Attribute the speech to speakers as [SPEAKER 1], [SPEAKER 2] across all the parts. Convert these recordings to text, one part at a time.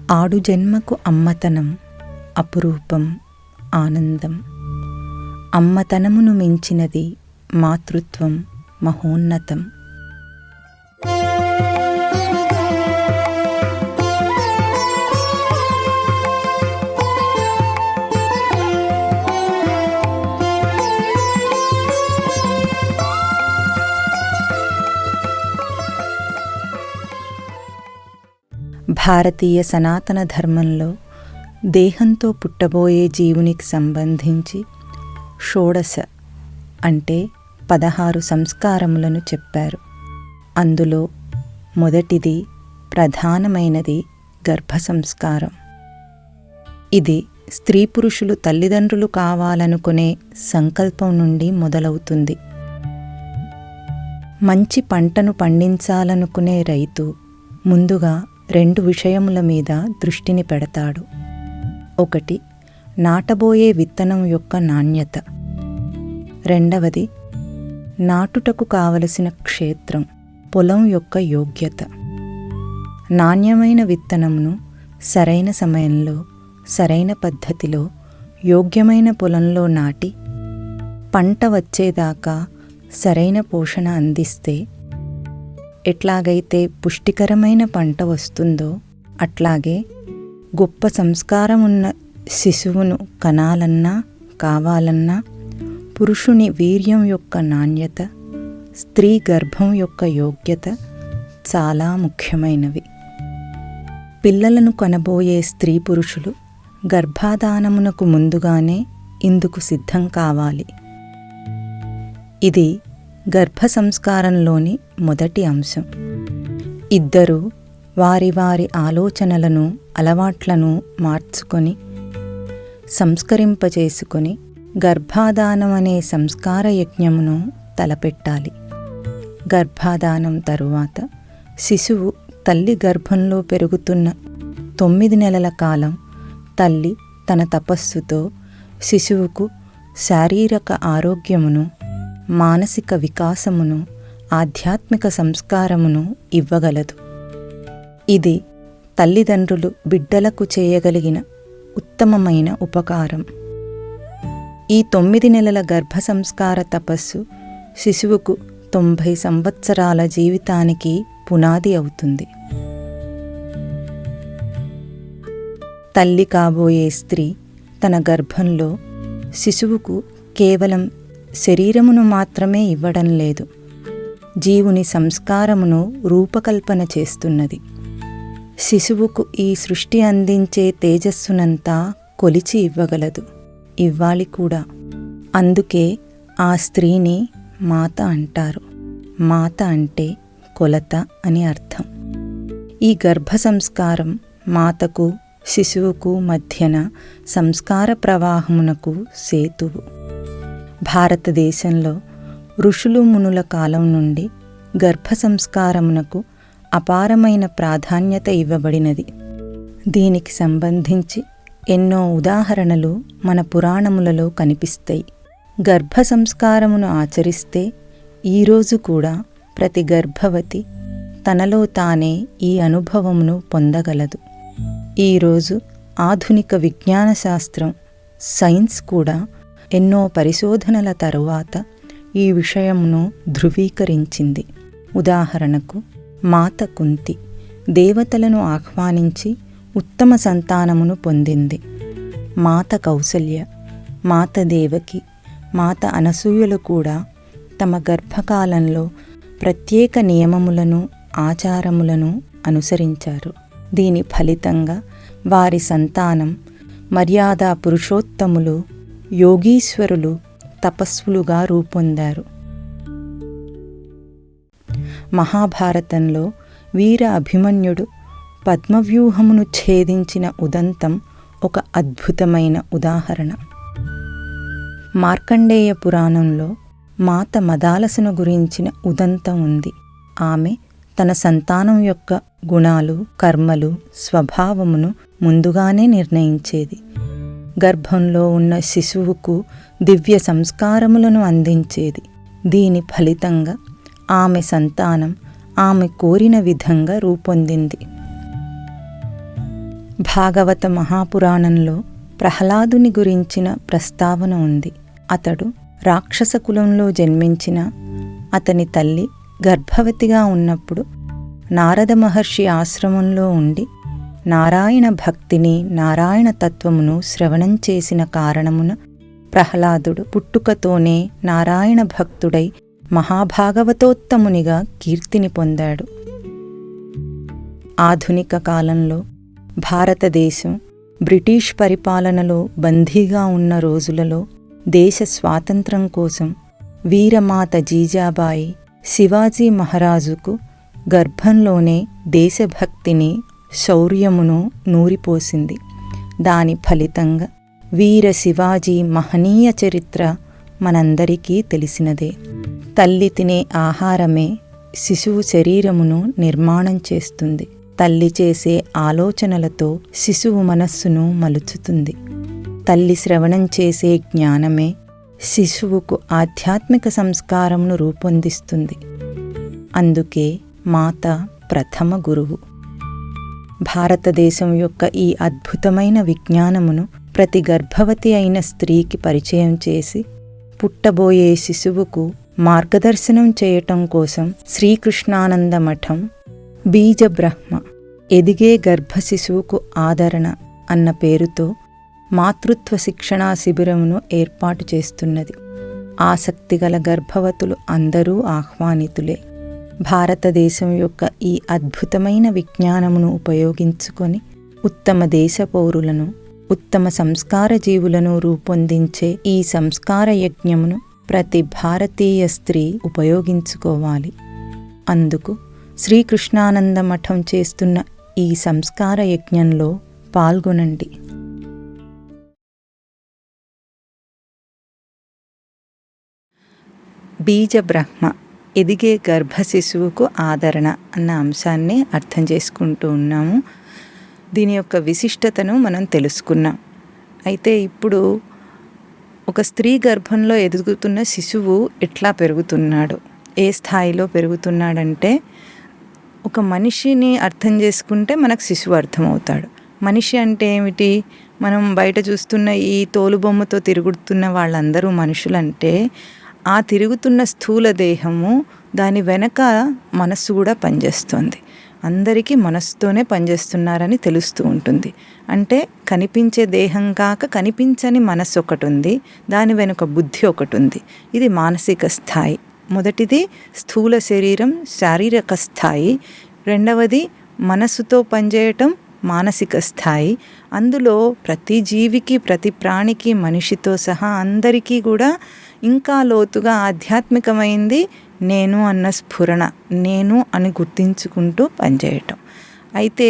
[SPEAKER 1] ఆడు జన్మకు అమ్మతనం అపురూపం ఆనందం. అమ్మతనమును మించినది మాతృత్వం మహోన్నతం. భారతీయ సనాతన ధర్మంలో దేహంతో పుట్టబోయే జీవునికి సంబంధించి షోడశ అంటే 16 సంస్కారములను చెప్పారు. అందులో మొదటిది ప్రధానమైనది గర్భ సంస్కారం. ఇది స్త్రీ పురుషులు తల్లిదండ్రులు కావాలనుకునే సంకల్పం నుండి మొదలవుతుంది. మంచి పంటను పండించాలనుకునే రైతు ముందుగా 2 విషయముల మీద దృష్టిని పెడతాడు. ఒకటి, నాటబోయే విత్తనం యొక్క నాణ్యత. రెండవది, నాటుటకు కావలసిన క్షేత్రం, పొలం యొక్క యోగ్యత. నాణ్యమైన విత్తనమును సరైన సమయంలో, సరైన పద్ధతిలో, యోగ్యమైన పొలంలో నాటి పంట వచ్చేదాకా సరైన పోషణ అందిస్తే ఎట్లాగైతే పుష్టికరమైన పంట వస్తుందో అట్లాగే గొప్ప సంస్కారం ఉన్న శిశువును కనాలన్నా కావాలన్నా పురుషుని వీర్యం యొక్క నాణ్యత, స్త్రీ గర్భం యొక్క యోగ్యత చాలా ముఖ్యమైనవి. పిల్లలను కనబోయే స్త్రీ పురుషులు గర్భాధానమునకు ముందుగానే ఇందుకు సిద్ధం కావాలి. ఇది గర్భ సంస్కారంలోని మొదటి అంశం. ఇద్దరూ వారి వారి ఆలోచనలను అలవాట్లను మార్చుకొని సంస్కరింపచేసుకొని గర్భాధానం అనే సంస్కార యజ్ఞమును తలపెట్టాలి. గర్భాధానం తరువాత శిశువు తల్లి గర్భంలో పెరుగుతున్న 9 నెలల కాలం తల్లి తన తపస్సుతో శిశువుకు శారీరక ఆరోగ్యమును, మానసిక వికాసమును, ఆధ్యాత్మిక సంస్కారమును ఇవ్వగలదు. ఇది తల్లిదండ్రులు బిడ్డలకు చేయగలిగిన ఉత్తమమైన ఉపకారం. ఈ 9 నెలల గర్భ సంస్కార తపస్సు శిశువుకు 90 సంవత్సరాల జీవితానికి పునాది అవుతుంది. తల్లి కాబోయే స్త్రీ తన గర్భంలో శిశువుకు కేవలం శరీరమును మాత్రమే ఇవ్వడం లేదు, జీవుని సంస్కారమును రూపకల్పన చేస్తున్నది. శిశువుకు ఈ సృష్టి అందించే తేజస్సునంతా కొలిచి ఇవ్వగలదు, ఇవ్వాలి కూడా. అందుకే ఆ స్త్రీని మాత అంటారు. మాత అంటే కొలత అని అర్థం. ఈ గర్భ సంస్కారం మాతకు శిశువుకు మధ్యన సంస్కార ప్రవాహమునకు సేతువు. భారతదేశంలో ఋషులు మునుల కాలం నుండి గర్భ సంస్కారమునకు అపారమైన ప్రాధాన్యత ఇవ్వబడినది. దీనికి సంబంధించి ఎన్నో ఉదాహరణలు మన పురాణములలో కనిపిస్తాయి. గర్భ సంస్కారమును ఆచరిస్తే ఈరోజు కూడా ప్రతి గర్భవతి తనలో తానే ఈ అనుభవమును పొందగలదు. ఈరోజు ఆధునిక విజ్ఞాన శాస్త్రం, సైన్స్ కూడా ఎన్నో పరిశోధనల తరువాత ఈ విషయమును ధృవీకరించింది. ఉదాహరణకు మాత కుంతి దేవతలను ఆహ్వానించి ఉత్తమ సంతానమును పొందింది. మాత కౌసల్య, మాత దేవకి, మాత అనసూయలు కూడా తమ గర్భకాలంలో ప్రత్యేక నియమములను, ఆచారములను అనుసరించారు. దీని ఫలితంగా వారి సంతానం మర్యాదా పురుషోత్తములు, యోగీశ్వరులు, తపస్సులుగా రూపొందారు. మహాభారతంలో వీర అభిమన్యుడు పద్మవ్యూహమును ఛేదించిన ఉదంతం ఒక అద్భుతమైన ఉదాహరణ. మార్కండేయ పురాణంలో మాత మదాలసను గురించిన ఉదంతం ఉంది. ఆమె తన సంతానం యొక్క గుణాలు, కర్మలు, స్వభావమును ముందుగానే నిర్ణయించేది. గర్భంలో ఉన్న శిశువుకు దివ్య సంస్కారములను అందించేది. దీని ఫలితంగా ఆమె సంతానం ఆమె కోరిన విధంగా రూపొందింది. భాగవత మహాపురాణంలో ప్రహ్లాదుని గురించిన ప్రస్తావన ఉంది. అతడు రాక్షస కులంలో జన్మించిన అతని తల్లి గర్భవతిగా ఉన్నప్పుడు నారద మహర్షి ఆశ్రమంలో ఉండి నారాయణ భక్తిని, నారాయణ తత్వమును శ్రవణం చేసిన కారణమున ప్రహ్లాదుడు పుట్టుకతోనే నారాయణ భక్తుడై మహాభాగవతోత్తమునిగా కీర్తిని పొందాడు. ఆధునిక కాలంలో భారతదేశం బ్రిటిష్ పరిపాలనలో బందీగా ఉన్న రోజులలో దేశ స్వాతంత్రం కోసం వీరమాత జీజాబాయి శివాజీ మహారాజుకు గర్భంలోనే దేశభక్తిని, శౌర్యమును నూరిపోసింది. దాని ఫలితంగా వీర శివాజీ మహనీయ చరిత్ర మనందరికీ తెలిసినదే. తల్లి తినే ఆహారమే శిశువు శరీరమును నిర్మాణం చేస్తుంది. తల్లి చేసే ఆలోచనలతో శిశువు మనస్సును మలుచుతుంది. తల్లి శ్రవణం చేసే జ్ఞానమే శిశువుకు ఆధ్యాత్మిక సంస్కారమును రూపొందిస్తుంది. అందుకే మాత ప్రథమ గురువు. భారతదేశం యొక్క ఈ అద్భుతమైన విజ్ఞానమును ప్రతి గర్భవతి అయిన స్త్రీకి పరిచయం చేసి పుట్టబోయే శిశువుకు మార్గదర్శనం చేయటం కోసం శ్రీకృష్ణానంద మఠం బీజబ్రహ్మ ఎదిగే గర్భ శిశువుకు ఆదరణ అన్న పేరుతో మాతృత్వ శిక్షణా శిబిరమును ఏర్పాటు చేస్తున్నది. ఆసక్తిగల గర్భవతులు అందరూ ఆహ్వానితులే. భారతదేశం యొక్క ఈ అద్భుతమైన విజ్ఞానమును ఉపయోగించుకొని ఉత్తమ దేశ పౌరులను, ఉత్తమ సంస్కార జీవులను రూపొందించే ఈ సంస్కార యజ్ఞమును ప్రతి భారతీయ స్త్రీ ఉపయోగించుకోవాలి. అందుకు శ్రీకృష్ణానంద మఠం చేస్తున్న ఈ సంస్కార యజ్ఞంలో పాల్గొనండి. బీజబ్రహ్మ ఎదిగే గర్భ శిశువుకు ఆదరణ అన్న అంశాన్ని అర్థం చేసుకుంటూ ఉన్నాము. దీని యొక్క విశిష్టతను మనం తెలుసుకున్నాం. అయితే ఇప్పుడు ఒక స్త్రీ గర్భంలో ఎదుగుతున్న శిశువు ఎట్లా పెరుగుతున్నాడు, ఏ స్థాయిలో పెరుగుతున్నాడంటే, ఒక మనిషిని అర్థం చేసుకుంటే మనకు శిశువు అర్థమవుతాడు. మనిషి అంటే ఏమిటి? మనం బయట చూస్తున్న ఈ తోలుబొమ్మతో తిరుగుతున్న వాళ్ళందరూ మనుషులంటే ఆ తిరుగుతున్న స్థూల దేహము, దాని వెనక మనస్సు కూడా పనిచేస్తుంది. అందరికీ మనస్సుతోనే పనిచేస్తున్నారని తెలుస్తూ ఉంటుంది. అంటే కనిపించే దేహం కాక కనిపించని మనస్సు ఒకటి ఉంది, దాని వెనుక బుద్ధి ఒకటి ఉంది. ఇది మానసిక స్థాయి. మొదటిది స్థూల శరీరం, శారీరక స్థాయి. రెండవది మనస్సుతో పనిచేయటం, మానసిక స్థాయి. అందులో ప్రతి జీవికి, ప్రతి ప్రాణికి, మనిషితో సహా అందరికీ కూడా ఇంకా లోతుగా ఆధ్యాత్మికమైంది నేను అన్న స్ఫురణ, నేను అని గుర్తించుకుంటూ పనిచేయటం. అయితే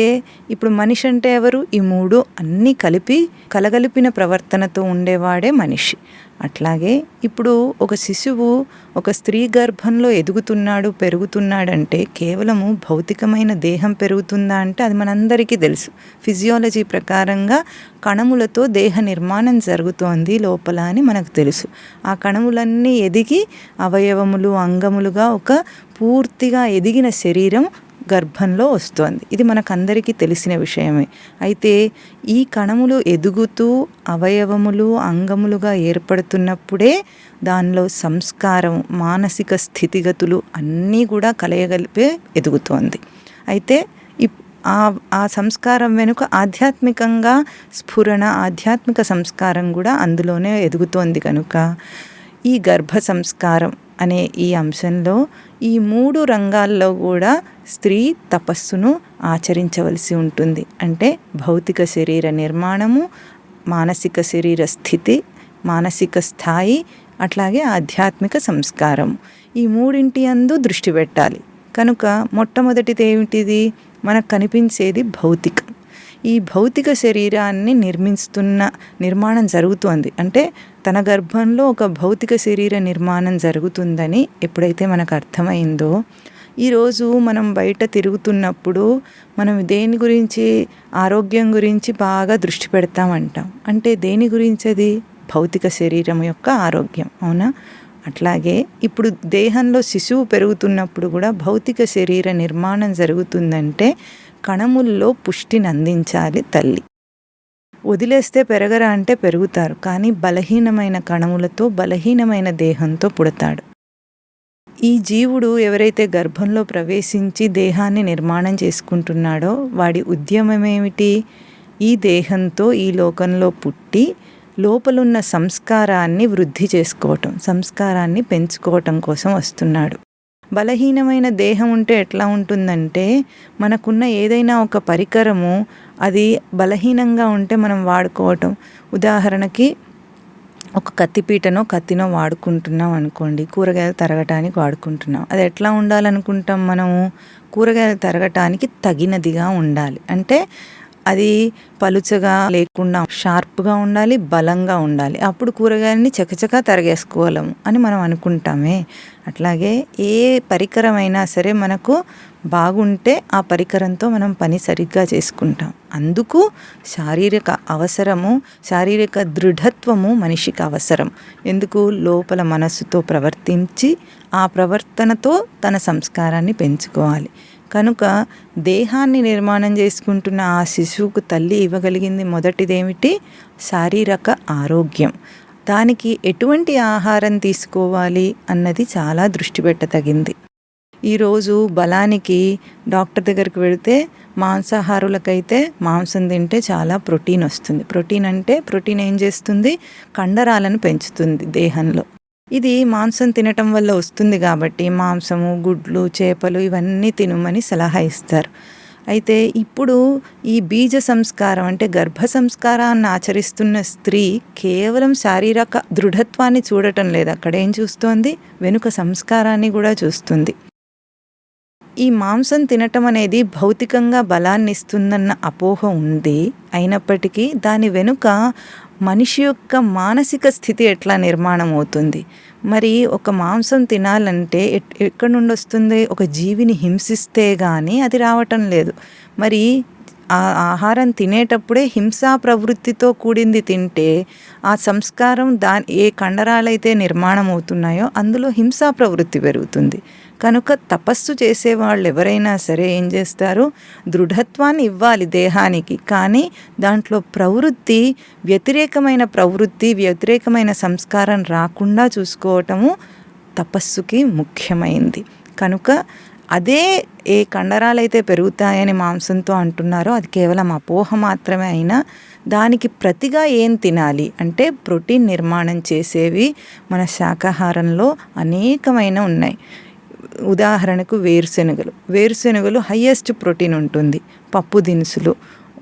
[SPEAKER 1] ఇప్పుడు మనిషి అంటే ఎవరు? ఈ మూడు అన్నీ కలిపి కలగలిపిన ప్రవర్తనతో ఉండేవాడే మనిషి. అట్లాగే ఇప్పుడు ఒక శిశువు ఒక స్త్రీ గర్భంలో ఎదుగుతున్నాడు, పెరుగుతున్నాడంటే కేవలము భౌతికమైన దేహం పెరుగుతుందా అంటే అది మనందరికీ తెలుసు. ఫిజియాలజీ ప్రకారంగా కణములతో దేహ నిర్మాణం జరుగుతోంది లోపల అని మనకు తెలుసు. ఆ కణములన్నీ ఎదిగి అవయవములు, అంగములుగా ఒక పూర్తిగా ఎదిగిన శరీరం గర్భంలో వస్తోంది. ఇది మనకందరికీ తెలిసిన విషయమే. అయితే ఈ కణములు ఎదుగుతూ అవయవములు, అంగములుగా ఏర్పడుతున్నప్పుడే దానిలో సంస్కారం, మానసిక స్థితిగతులు అన్నీ కూడా కలయగలిపే ఎదుగుతోంది. అయితే ఆ సంస్కారం వెనుక ఆధ్యాత్మికంగా స్ఫురణ, ఆధ్యాత్మిక సంస్కారం కూడా అందులోనే ఎదుగుతోంది. కనుక ఈ గర్భ సంస్కారం అనే ఈ అంశంలో ఈ మూడు రంగాల్లో కూడా స్త్రీ తపస్సును ఆచరించవలసి ఉంటుంది. అంటే భౌతిక శరీర నిర్మాణము, మానసిక శరీర స్థితి, మానసిక స్థాయి, అట్లాగే ఆధ్యాత్మిక సంస్కారం, ఈ మూడింటి యందు దృష్టి పెట్టాలి. కనుక మొట్టమొదటిది ఏమిటిది? మనకు కనిపించేది భౌతికం. ఈ భౌతిక శరీరాన్ని నిర్మాణం జరుగుతోంది. అంటే తన గర్భంలో ఒక భౌతిక శరీర నిర్మాణం జరుగుతుందని ఎప్పుడైతే మనకు అర్థమైందో, ఈరోజు మనం బయట తిరుగుతున్నప్పుడు మనం దేని గురించి, ఆరోగ్యం గురించి బాగా దృష్టి పెడతామంటాం. అంటే దేని గురించి? అది భౌతిక శరీరం యొక్క ఆరోగ్యం, అవునా? అట్లాగే ఇప్పుడు దేహంలో శిశువు పెరుగుతున్నప్పుడు కూడా భౌతిక శరీర నిర్మాణం జరుగుతుందంటే కణముల్లో పుష్టిని అందించాలి తల్లి. వదిలేస్తే పెరగరా అంటే పెరుగుతారు, కానీ బలహీనమైన కణములతో బలహీనమైన దేహంతో పుడతాడు. ఈ జీవుడు ఎవరైతే గర్భంలో ప్రవేశించి దేహాన్ని నిర్మాణం చేసుకుంటున్నాడో వాడి ఉద్యమమేమిటి? ఈ దేహంతో ఈ లోకంలో పుట్టి లోపలున్న సంస్కారాన్ని వృద్ధి చేసుకోవటం, సంస్కారాన్ని పెంచుకోవటం కోసం వస్తున్నాడు. బలహీనమైన దేహం ఉంటే ఎట్లా ఉంటుందంటే, మనకున్న ఏదైనా ఒక పరికరము అది బలహీనంగా ఉంటే మనం వాడుకోవటం, ఉదాహరణకి ఒక కత్తిపీటనో కత్తినో వాడుకుంటున్నాం అనుకోండి, కూరగాయలు తరగటానికి వాడుకుంటున్నాం. అది ఎట్లా ఉండాలనుకుంటాం మనము? కూరగాయలు తరగటానికి తగినదిగా ఉండాలి. అంటే అది పలుచగా లేకుండా షార్ప్గా ఉండాలి, బలంగా ఉండాలి. అప్పుడు కూరగాయలని చకచకా తరిగేసుకోగలము అని మనం అనుకుంటామే. అట్లాగే ఏ పరికరమైనా సరే మనకు బాగుంటే ఆ పరికరంతో మనం పని సరిగ్గా చేసుకుంటాం. అందుకు శారీరక అవసరము, శారీరక దృఢత్వము మనిషికి అవసరం. ఎందుకు? లోపల మనస్సుతో ప్రవర్తించి ఆ ప్రవర్తనతో తన సంస్కారాన్ని పెంచుకోవాలి. కనుక దేహాన్ని నిర్మాణం చేసుకుంటున్న ఆ శిశువుకు తల్లి ఇవ్వగలిగింది మొదటిదేమిటి? శారీరక ఆరోగ్యం. దానికి ఎటువంటి ఆహారం తీసుకోవాలి అన్నది చాలా దృష్టి పెట్టదగింది. ఈరోజు బలానికి డాక్టర్ దగ్గరికి వెళితే మాంసాహారులకైతే మాంసం తింటే చాలా ప్రోటీన్ వస్తుంది. ప్రోటీన్ ఏం చేస్తుంది? కండరాలను పెంచుతుంది దేహంలో. ఇది మాంసం తినటం వల్ల వస్తుంది కాబట్టి మాంసము, గుడ్లు, చేపలు ఇవన్నీ తినమని సలహా ఇస్తారు. అయితే ఇప్పుడు ఈ బీజ సంస్కారం అంటే గర్భ సంస్కారాన్ని ఆచరిస్తున్న స్త్రీ కేవలం శారీరక దృఢత్వాన్ని చూడటం లేదు, అక్కడ ఏం చూస్తోంది? వెనుక సంస్కారాన్ని కూడా చూస్తుంది. ఈ మాంసం తినటం అనేది భౌతికంగా బలాన్ని ఇస్తుందన్న అపోహ ఉంది. అయినప్పటికీ దాని వెనుక మనిషి యొక్క మానసిక స్థితి ఎట్లా నిర్మాణం అవుతుంది? మరి ఒక మాంసం తినాలంటే ఎక్కడి నుండి వస్తుంది? ఒక జీవిని హింసిస్తే కానీ అది రావటం లేదు. మరి ఆ ఆహారం తినేటప్పుడే హింసా ప్రవృత్తితో కూడింది తింటే ఆ సంస్కారం ఏ కండరాలైతే నిర్మాణం అవుతున్నాయో అందులో హింసా ప్రవృత్తి పెరుగుతుంది. కనుక తపస్సు చేసేవాళ్ళు ఎవరైనా సరే ఏం చేస్తారు? దృఢత్వాన్ని ఇవ్వాలి దేహానికి, కానీ దాంట్లో వ్యతిరేకమైన సంస్కారం రాకుండా చూసుకోవటము తపస్సుకి ముఖ్యమైంది. కనుక అదే ఏ కండరాలైతే పెరుగుతాయని మాంసంతో అంటున్నారో అది కేవలం అపోహ మాత్రమే. అయినా దానికి ప్రతిగా ఏం తినాలి అంటే ప్రోటీన్ నిర్మాణం చేసేవి మన శాకాహారంలో అనేకమైన ఉన్నాయి. ఉదాహరణకు వేరుశెనగలు హయ్యెస్ట్ ప్రోటీన్ ఉంటుంది. పప్పు దినుసులు,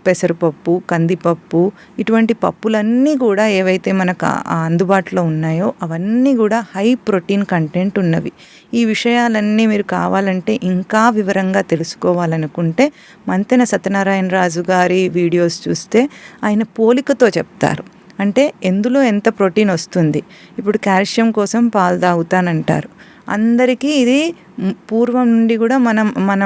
[SPEAKER 1] పెసరపప్పు, కందిపప్పు, ఇటువంటి పప్పులన్నీ కూడా ఏవైతే మనకు అందుబాటులో ఉన్నాయో అవన్నీ కూడా హై ప్రోటీన్ కంటెంట్ ఉన్నవి. ఈ విషయాలన్నీ మీరు కావాలంటే ఇంకా వివరంగా తెలుసుకోవాలనుకుంటే మంతెన సత్యనారాయణ రాజు గారి వీడియోస్ చూస్తే ఆయన పోలికతో చెప్తారు. అంటే ఎందులో ఎంత ప్రోటీన్ వస్తుంది. ఇప్పుడు కాల్షియం కోసం పాలు తాగుతానంటారు. అందరికీ ఇది పూర్వం నుండి కూడా మన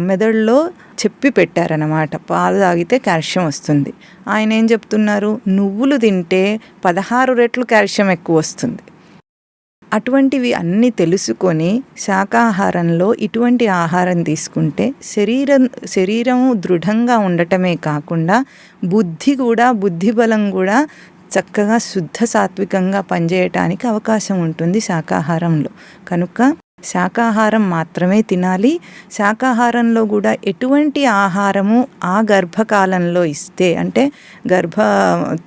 [SPEAKER 1] మెదడులో చెప్పి పెట్టారన్నమాట. పాలు తాగితే కాల్షియం వస్తుంది. ఆయన ఏం చెప్తున్నారు? నువ్వులు తింటే 16 రెట్లు కాల్షియం ఎక్కువ వస్తుంది. అటువంటివి అన్నీ తెలుసుకొని శాకాహారంలో ఇటువంటి ఆహారం తీసుకుంటే శరీరము దృఢంగా ఉండటమే కాకుండా బుద్ధి బలం కూడా చక్కగా శుద్ధ సాత్వికంగా పనిచేయటానికి అవకాశం ఉంటుంది శాకాహారంలో. కనుక శాకాహారం మాత్రమే తినాలి. శాకాహారంలో కూడా ఎటువంటి ఆహారము ఆ గర్భకాలంలో ఇస్తే, అంటే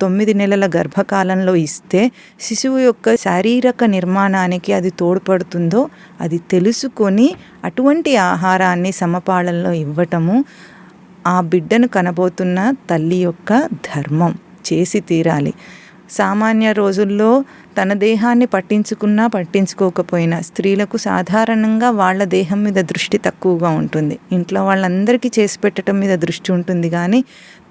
[SPEAKER 1] 9 నెలల గర్భకాలంలో ఇస్తే శిశువు యొక్క శారీరక నిర్మాణానికి అది తోడ్పడుతుందో అది తెలుసుకొని అటువంటి ఆహారాన్ని సమపాళనలో ఇవ్వటము ఆ బిడ్డను కనబోతున్న తల్లి యొక్క ధర్మం. చేసి తీరాలి. సామాన్య రోజుల్లో తన దేహాన్ని పట్టించుకోకపోయినా స్త్రీలకు సాధారణంగా వాళ్ళ దేహం మీద దృష్టి తక్కువగా ఉంటుంది. ఇంట్లో వాళ్ళందరికీ చేసి పెట్టడం మీద దృష్టి ఉంటుంది, కానీ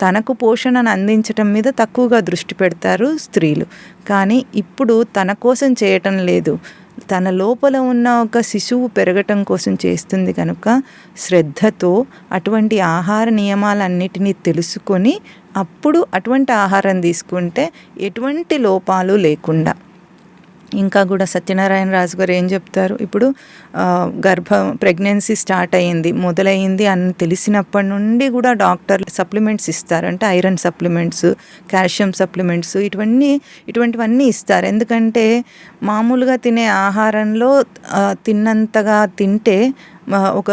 [SPEAKER 1] తనకు పోషణను అందించటం మీద తక్కువగా దృష్టి పెడతారు స్త్రీలు. కానీ ఇప్పుడు తన కోసం చేయటం లేదు, తన లోపల ఉన్న ఒక శిశువు పెరగటం కోసం చేస్తుంది. కనుక శ్రద్ధతో అటువంటి ఆహార నియమాలన్నిటినీ తెలుసుకొని అప్పుడు అటువంటి ఆహారం తీసుకుంటే ఎటువంటి లోపాలు లేకుండా ఇంకా కూడా సత్యనారాయణ రాజు గారు ఏం చెప్తారు, ఇప్పుడు ప్రెగ్నెన్సీ స్టార్ట్ అయ్యింది, మొదలయ్యింది అని తెలిసినప్పటి నుండి కూడా డాక్టర్లు సప్లిమెంట్స్ ఇస్తారు. అంటే ఐరన్ సప్లిమెంట్స్, కాల్షియం సప్లిమెంట్స్, ఇటువంటివన్నీ ఇస్తారు. ఎందుకంటే మామూలుగా తినే ఆహారంలో తిన్నంతగా తింటే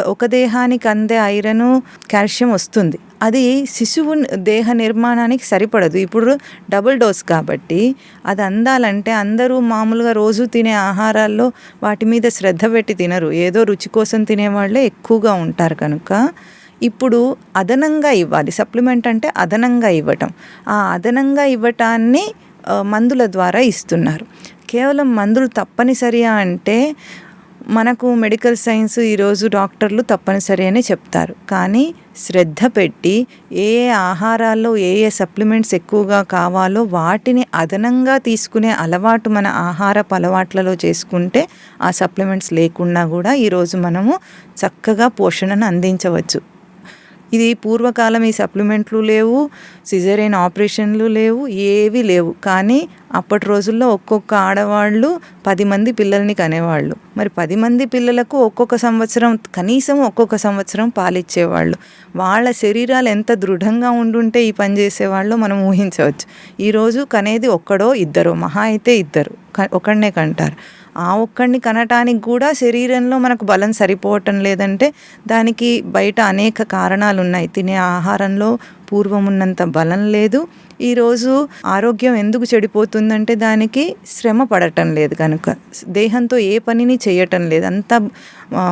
[SPEAKER 1] ఒక దేహానికి అందే ఐరను, కాల్షియం వస్తుంది. అది శిశువు దేహ నిర్మాణానికి సరిపడదు. ఇప్పుడు డబుల్ డోస్ కాబట్టి అది అందాలంటే అందరూ మామూలుగా రోజు తినే ఆహారాల్లో వాటి మీద శ్రద్ధ పెట్టి తినరు. ఏదో రుచి కోసం తినేవాళ్ళే ఎక్కువగా ఉంటారు. కనుక ఇప్పుడు అదనంగా ఇవ్వాలి. సప్లిమెంట్ అంటే అదనంగా ఇవ్వటం. ఆ అదనంగా ఇవ్వటాన్ని మందుల ద్వారా ఇస్తున్నారు. కేవలం మందులు తప్పనిసరియా అంటే మనకు మెడికల్ సైన్స్ ఈరోజు డాక్టర్లు తప్పనిసరి అని చెప్తారు. కానీ శ్రద్ధ పెట్టి ఏ ఆహారాల్లో ఏ సప్లిమెంట్స్ ఎక్కువగా కావాలో వాటిని అదనంగా తీసుకునే అలవాటు మన ఆహారపు అలవాట్లలో చేసుకుంటే ఆ సప్లిమెంట్స్ లేకుండా కూడా ఈరోజు మనము చక్కగా పోషణను అందించవచ్చు. ఇది పూర్వకాలం ఈ సప్లిమెంట్లు లేవు, సిజేరియన్ ఆపరేషన్లు లేవు, ఏవి లేవు. కానీ అప్పటి రోజుల్లో ఒక్కొక్క ఆడవాళ్ళు 10 మంది పిల్లల్ని కనేవాళ్ళు. మరి 10 మంది పిల్లలకు ఒక్కొక్క సంవత్సరం, కనీసం ఒక్కొక్క సంవత్సరం పాలిచ్చేవాళ్ళు. వాళ్ళ శరీరాలు ఎంత దృఢంగా ఉండుంటే ఈ పని చేసేవాళ్ళు మనం ఊహించవచ్చు. ఈరోజు కనేది ఒక్కడో ఇద్దరో, మహా అయితే ఇద్దరు, ఒకడినే కంటారు. ఆ ఒక్కడిని కనటానికి కూడా శరీరంలో మనకు బలం సరిపోవటం లేదంటే దానికి బయట అనేక కారణాలు ఉన్నాయి. తినే ఆహారంలో పూర్వం ఉన్నంత బలం లేదు. ఈరోజు ఆరోగ్యం ఎందుకు చెడిపోతుందంటే దానికి శ్రమ పడటం లేదు, కనుక దేహంతో ఏ పనిని చేయటం లేదు. అంతా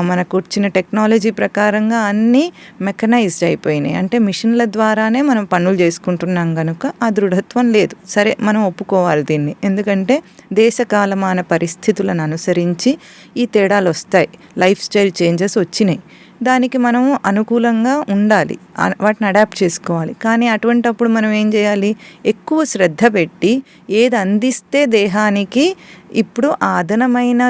[SPEAKER 1] మనకు వచ్చిన టెక్నాలజీ ప్రకారంగా అన్నీ మెకనైజ్డ్ అయిపోయినాయి. అంటే మిషన్ల ద్వారానే మనం పనులు చేసుకుంటున్నాం కనుక ఆ దృఢత్వం లేదు. సరే, మనం ఒప్పుకోవాలి దీన్ని. ఎందుకంటే దేశకాలమాన పరిస్థితులను అనుసరించి ఈ తేడాలు వస్తాయి. లైఫ్ స్టైల్ చేంజెస్ వచ్చినాయి. దానికి మనము అనుకూలంగా ఉండాలి, వాటిని అడాప్ట్ చేసుకోవాలి. కానీ అటువంటప్పుడు మనం ఏం చేయాలి? ఎక్కువ శ్రద్ధ పెట్టి ఏది అందిస్తే దేహానికి ఇప్పుడు ఆ అదనమైన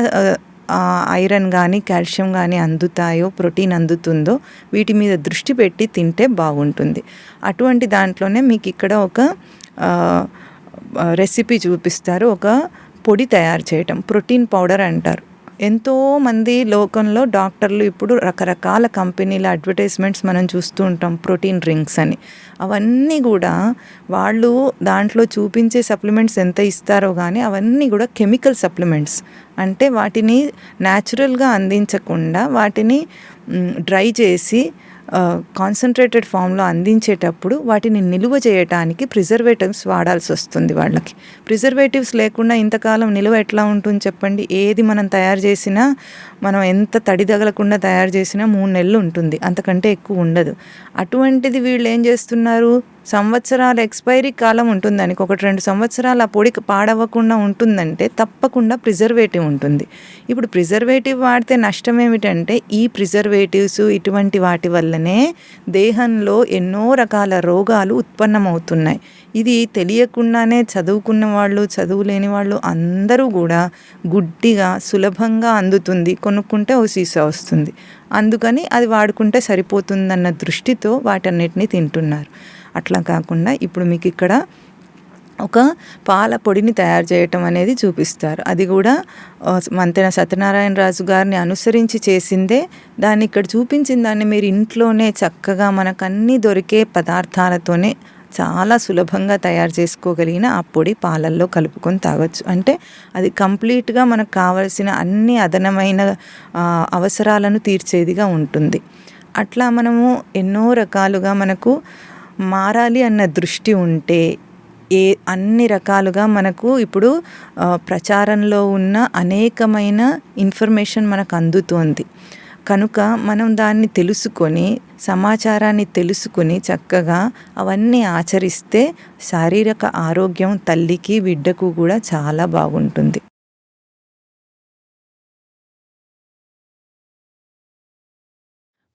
[SPEAKER 1] ఐరన్ కానీ కాల్షియం కానీ అందుతాయో, ప్రోటీన్ అందుతుందో వీటి మీద దృష్టి పెట్టి తింటే బాగుంటుంది. అటువంటి దాంట్లోనే మీకు ఇక్కడ ఒక రెసిపీ చూపిస్తారు. ఒక పొడి తయారు చేయటం, ప్రోటీన్ పౌడర్ అంటారు. ఎంతోమంది లోకంలో డాక్టర్లు ఇప్పుడు రకరకాల కంపెనీల అడ్వర్టైజ్మెంట్స్ మనం చూస్తూ ఉంటాం, ప్రోటీన్ డ్రింక్స్ అని. అవన్నీ కూడా వాళ్ళు దాంట్లో చూపించే సప్లిమెంట్స్ ఎంత ఇస్తారో కానీ అవన్నీ కూడా కెమికల్ సప్లిమెంట్స్. అంటే వాటిని న్యాచురల్గా అందించకుండా వాటిని డ్రై చేసి కాన్సన్ట్రేటెడ్ ఫామ్లో అందించేటప్పుడు వాటిని నిలువ చేయటానికి ప్రిజర్వేటివ్స్ వాడాల్సి వస్తుంది వాళ్ళకి. ప్రిజర్వేటివ్స్ లేకుండా ఇంతకాలం నిలువ ఎట్లా ఉంటుంది చెప్పండి? ఏది మనం తయారు చేసినా, మనం ఎంత తడి తగలకుండా తయారు చేసినా 3 నెలలు ఉంటుంది, అంతకంటే ఎక్కువ ఉండదు. అటువంటిది వీళ్ళు ఏం చేస్తున్నారు? సంవత్సరాల ఎక్స్పైరీ కాలం ఉంటుంది దానికి. 1-2 సంవత్సరాలు ఆ పొడి పాడవకుండా ఉంటుందంటే తప్పకుండా ప్రిజర్వేటివ్ ఉంటుంది. ఇప్పుడు ప్రిజర్వేటివ్ వాడితే నష్టం ఏమిటంటే ఈ ప్రిజర్వేటివ్స్ ఇటువంటి వాటి వల్లనే దేహంలో ఎన్నో రకాల రోగాలు ఉత్పన్నమవుతున్నాయి. ఇది తెలియకుండానే చదువుకున్న వాళ్ళు, చదువు లేని వాళ్ళు అందరూ కూడా గుడ్డిగా సులభంగా అందుతుంది, కొనుక్కుంటే ఓ సీసా వస్తుంది, అందుకని అది వాడుకుంటే సరిపోతుందన్న దృష్టితో వాటన్నిటిని తింటున్నారు. అట్లా కాకుండా ఇప్పుడు మీకు ఇక్కడ ఒక పాల పొడిని తయారు చేయటం అనేది చూపిస్తారు. అది కూడా మంతెన సత్యనారాయణ రాజు గారిని అనుసరించి చేసిందే. దాన్ని ఇక్కడ చూపించిన దాన్ని మీరు ఇంట్లోనే చక్కగా మనకు అన్నీ దొరికే పదార్థాలతోనే చాలా సులభంగా తయారు చేసుకోగలిగిన ఆ పొడి పాలల్లో కలుపుకొని తాగొచ్చు. అంటే అది కంప్లీట్గా మనకు కావలసిన అన్ని అదనమైన అవసరాలను తీర్చేదిగా ఉంటుంది. అట్లా మనము ఎన్నో రకాలుగా మనకు మారాలి అన్న దృష్టి ఉంటే అన్ని రకాలుగా మనకు ఇప్పుడు ప్రచారంలో ఉన్న అనేకమైన ఇన్ఫర్మేషన్ మనకు అందుతోంది. కనుక మనం దాన్ని తెలుసుకొని, సమాచారాన్ని తెలుసుకొని చక్కగా అవన్నీ ఆచరిస్తే శారీరక ఆరోగ్యం తల్లికి బిడ్డకు కూడా చాలా బాగుంటుంది.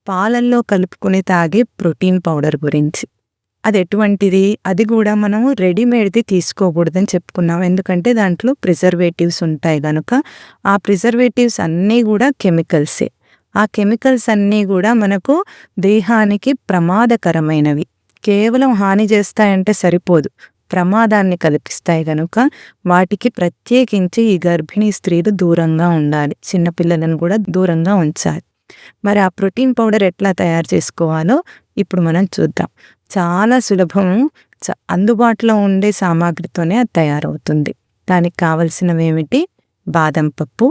[SPEAKER 1] పాలల్లో కలుపుకొని తాగే ప్రోటీన్ పౌడర్ గురించి. అది ఎటువంటిది? అది కూడా మనం రెడీమేడ్ది తీసుకోకూడదని చెప్పుకున్నాం. ఎందుకంటే దాంట్లో ప్రిజర్వేటివ్స్ ఉంటాయి కనుక. ఆ ప్రిజర్వేటివ్స్ అన్నీ కూడా కెమికల్సే. ఆ కెమికల్స్ అన్నీ కూడా మనకు దేహానికి ప్రమాదకరమైనవి. కేవలం హాని చేస్తాయంటే సరిపోదు, ప్రమాదాన్ని కల్పిస్తాయి కనుక వాటికి ప్రత్యేకించి ఈ గర్భిణీ స్త్రీలు దూరంగా ఉండాలి. చిన్నపిల్లలను కూడా దూరంగా ఉంచాలి. మరి ఆ ప్రోటీన్ పౌడర్ ఎట్లా తయారు చేసుకోవాలో ఇప్పుడు మనం చూద్దాం. చాలా సులభము. అందుబాటులో ఉండే సామాగ్రితోనే అది తయారవుతుంది. దానికి కావలసినవి ఏమిటి? బాదం పప్పు,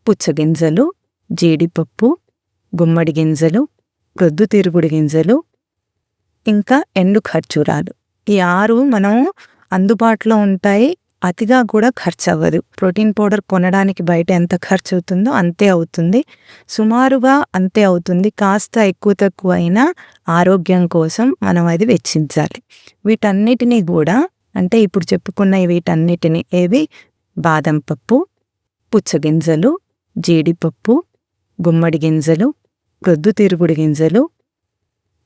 [SPEAKER 1] పుచ్చగింజలు, జీడిపప్పు, గుమ్మడి గింజలు, ప్రొద్దుతిరుగుడు గింజలు, ఇంకా ఎండు ఖర్జూరాలు. ఈ 6 మనం అందుబాటులో ఉంటాయి. అతిగా కూడా ఖర్చు అవ్వదు. ప్రోటీన్ పౌడర్ కొనడానికి బయట ఎంత ఖర్చు అవుతుందో అంతే అవుతుంది. సుమారుగా అంతే అవుతుంది. కాస్త ఎక్కువ తక్కువ అయినా ఆరోగ్యం కోసం మనం అది వెచ్చించాలి. వీటన్నిటినీ కూడా అంటే ఇప్పుడు చెప్పుకున్న వీటన్నిటిని ఏవి? బాదం పప్పు, పుచ్చగింజలు, జీడిపప్పు, గుమ్మడి గింజలు, ప్రొద్దుతిరుగుడు గింజలు,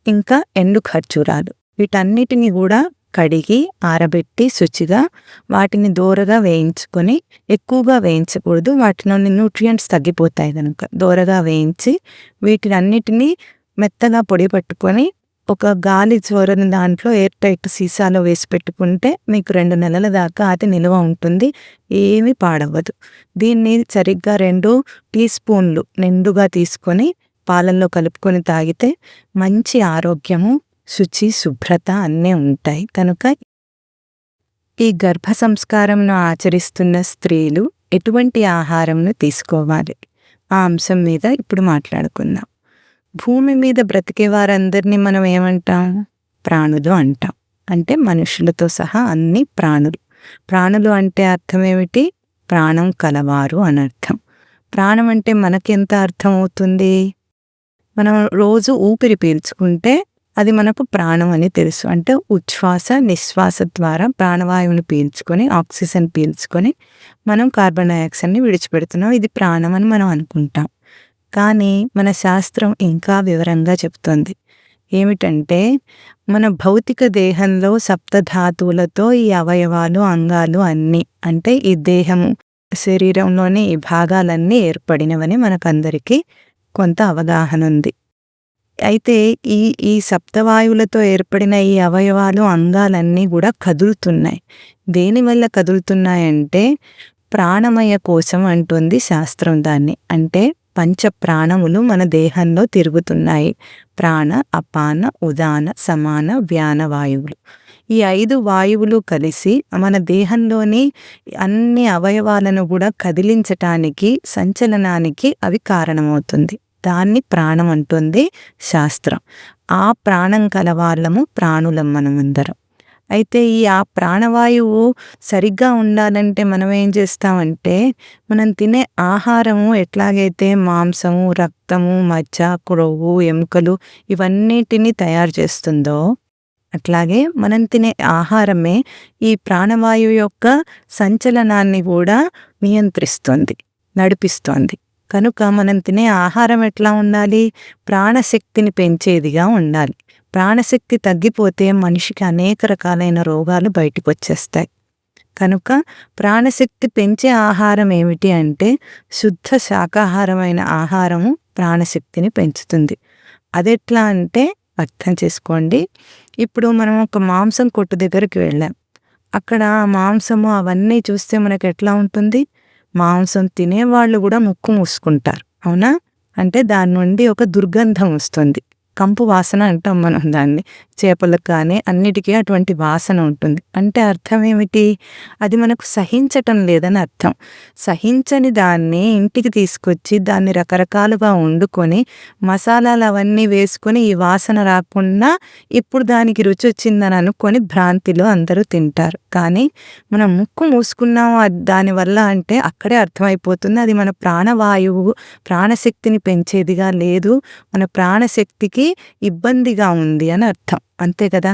[SPEAKER 1] ఇంకా ఎండు ఖర్జూరాలు. వీటన్నిటిని కూడా కడిగి ఆరబెట్టి శుచిగా వాటిని దోరగా వేయించుకొని, ఎక్కువగా వేయించకూడదు, వాటిలోని న్యూట్రియంట్స్ తగ్గిపోతాయి కనుక దోరగా వేయించి వీటినన్నిటినీ మెత్తగా పొడి పట్టుకొని ఒక గాలి చోరని దాంట్లో ఎయిర్ టైట్ సీసాలో వేసి పెట్టుకుంటే మీకు 2 నెలల దాకా అది నిల్వ ఉంటుంది. ఏమీ పాడవ్వదు. దీన్ని సరిగ్గా 2 టీ స్పూన్లు నిండుగా తీసుకొని పాలల్లో కలుపుకొని తాగితే మంచి ఆరోగ్యము, శుచి, శుభ్రత అన్నీ ఉంటాయి. కనుక ఈ గర్భ సంస్కారంను ఆచరిస్తున్న స్త్రీలు ఎటువంటి ఆహారంను తీసుకోవాలి? ఆ అంశం మీద ఇప్పుడు మాట్లాడుకుందాం. భూమి మీద బ్రతికే వారందరినీ మనం ఏమంటాం? ప్రాణులు అంటాం. అంటే మనుషులతో సహా అన్ని ప్రాణులు. ప్రాణులు అంటే అర్థం ఏమిటి? ప్రాణం కలవారు అని అర్థం. ప్రాణం అంటే మనకెంత అర్థం అవుతుంది? మనం రోజు ఊపిరి పీల్చుకుంటే అది మనకు ప్రాణం అని తెలుసు. అంటే ఉచ్ఛ్వాస నిశ్వాస ద్వారా ప్రాణవాయువుని పీల్చుకొని ఆక్సిజన్ పీల్చుకొని మనం కార్బన్ డైఆక్సైడ్ని విడిచిపెడుతున్నాం. ఇది ప్రాణం అని మనం అనుకుంటాం. కానీ మన శాస్త్రం ఇంకా వివరంగా చెప్తుంది. ఏమిటంటే మన భౌతిక దేహంలో సప్తధాతువులతో ఈ అవయవాలు, అంగాలు అన్నీ, అంటే ఈ దేహము, శరీరంలోని ఈ భాగాలన్నీ ఏర్పడినవని మనకందరికీ కొంత అవగాహన ఉంది. అయితే ఈ సప్తవాయువులతో ఏర్పడిన ఈ అవయవాలు, అంగాలన్నీ కూడా కదులుతున్నాయి. దేనివల్ల కదులుతున్నాయంటే ప్రాణమయ కోసం అంటుంది శాస్త్రం దాన్ని. అంటే పంచ ప్రాణములు మన దేహంలో తిరుగుతున్నాయి. ప్రాణ, అపాన, ఉదాన, సమాన, వ్యాన వాయువులు. ఈ 5 వాయువులు కలిసి మన దేహంలోని అన్ని అవయవాలను కూడా కదిలించటానికి, సంచలనానికి అవి కారణమవుతుంది. దాన్ని ప్రాణం అంటుంది శాస్త్రం. ఆ ప్రాణం కలవాళ్ళము, ప్రాణులం మనమందరం. అయితే ఆ ప్రాణవాయువు సరిగ్గా ఉండాలంటే మనం ఏం చేస్తామంటే మనం తినే ఆహారము ఎట్లాగైతే మాంసము, రక్తము, మజ్జ, క్రొవ్వు, ఎముకలు ఇవన్నిటిని తయారు చేస్తుందో అట్లాగే మనం తినే ఆహారమే ఈ ప్రాణవాయువు యొక్క సంచలనాన్ని కూడా నియంత్రిస్తుంది, నడిపిస్తోంది. కనుక మనం తినే ఆహారం ఎట్లా ఉండాలి? ప్రాణశక్తిని పెంచేదిగా ఉండాలి. ప్రాణశక్తి తగ్గిపోతే మనిషికి అనేక రకాలైన రోగాలు బయటకు వచ్చేస్తాయి. కనుక ప్రాణశక్తి పెంచే ఆహారం ఏమిటి అంటే శుద్ధ శాకాహారమైన ఆహారము ప్రాణశక్తిని పెంచుతుంది. అదెట్లా అంటే అర్థం చేసుకోండి. ఇప్పుడు మనం ఒక మాంసం కొట్టు దగ్గరికి వెళ్ళాం. అక్కడ మాంసము అవన్నీ చూస్తే మనకు ఎట్లా ఉంటుంది? మాంసం తినేవాళ్ళు కూడా ముక్కు మూసుకుంటారు. అవునా? అంటే దాని నుండి ఒక దుర్గంధం వస్తుంది. కంపు వాసన అంటాం మనం దాన్ని. చేపలకు కానీ అన్నిటికీ అటువంటి వాసన ఉంటుంది. అంటే అర్థం ఏమిటి? అది మనకు సహించటం లేదని అర్థం. సహించని దాన్ని ఇంటికి తీసుకొచ్చి దాన్ని రకరకాలుగా వండుకొని మసాలాలు అవన్నీ వేసుకొని ఈ వాసన రాకుండా ఇప్పుడు దానికి రుచి వచ్చిందని అనుకొని భ్రాంతిలో అందరూ తింటారు. కానీ మనం ముక్కు మూసుకున్నాం దానివల్ల అంటే అక్కడే అర్థమైపోతుంది అది మన ప్రాణవాయువు, ప్రాణశక్తిని పెంచేదిగా లేదు, మన ప్రాణశక్తికి ఇబ్బందిగా ఉంది అని అర్థం. అంతే కదా?